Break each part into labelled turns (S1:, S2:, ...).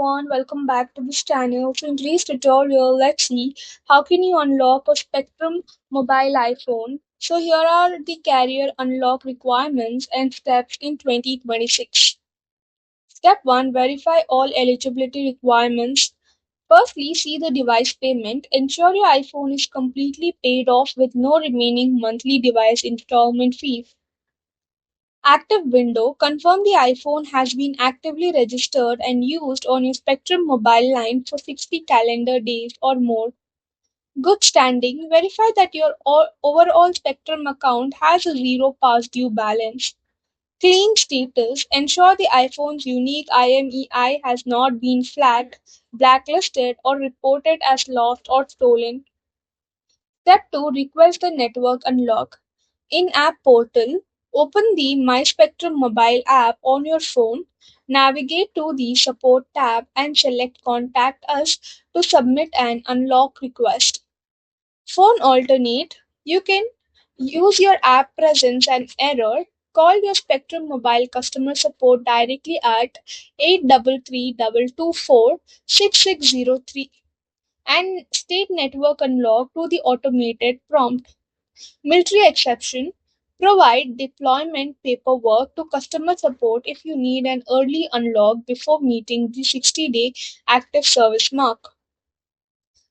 S1: everyone, welcome back to this channel. So in today's tutorial, let's see how can you unlock a Spectrum mobile iPhone. So here are the carrier unlock requirements and steps in 2026. Step 1. Verify all eligibility requirements. Firstly, see the device payment. Ensure your iPhone is completely paid off with no remaining monthly device installment fees. Active window. Confirm the iPhone has been actively registered and used on your Spectrum mobile line for 60 calendar days or more. Good standing. Verify that your overall Spectrum account has a zero past due balance. Clean status. Ensure the iPhone's unique IMEI has not been flagged, blacklisted, or reported as lost or stolen. Step 2. Request the network unlock. In-app portal. Open the My Spectrum mobile app on your phone. Navigate to the Support tab and select Contact Us to submit an unlock request. Phone alternate. You can use your app presents an error. Call your Spectrum mobile customer support directly at 833-224-6603 and state network unlock to the automated prompt. Military exception. Provide deployment paperwork to customer support if you need an early unlock before meeting the 60-day active service mark.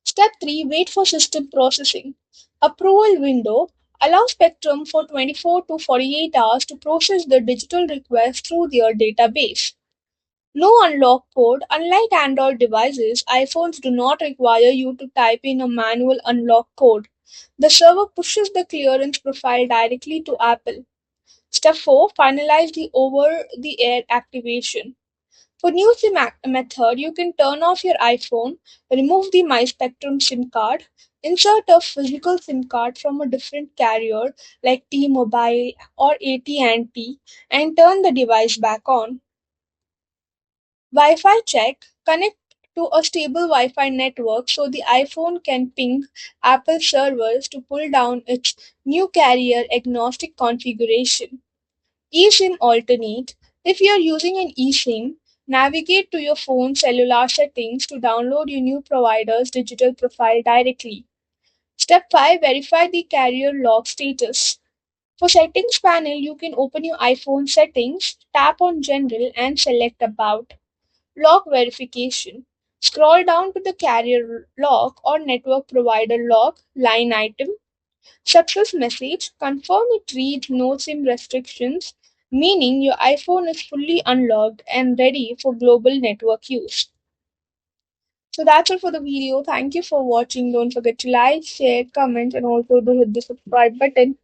S1: Step 3. Wait for system processing. Approval window. Allow Spectrum for 24 to 48 hours to process the digital request through their database. No unlock code. Unlike Android devices, iPhones do not require you to type in a manual unlock code. The server pushes the clearance profile directly to Apple. Step 4. Finalize the over the air activation. For new SIM method, you can turn off your iPhone, remove the MySpectrum SIM card, insert a physical SIM card from a different carrier like T-Mobile or AT&T, and turn the device back on. Wi-Fi check. Connect to a stable Wi-Fi network so the iPhone can ping Apple servers to pull down its new carrier agnostic configuration. eSIM alternate. If you are using an eSIM, navigate to your phone's cellular settings to download your new provider's digital profile directly. Step 5. Verify the carrier lock status. For settings panel, you can open your iPhone settings, tap on General and select About. Lock verification. Scroll down to the carrier lock or network provider lock line item. Success message. Confirm it reads no SIM restrictions, meaning your iPhone is fully unlocked and ready for global network use. So that's all for the video. Thank you for watching. Don't forget to like, share, comment, and also to hit the subscribe button.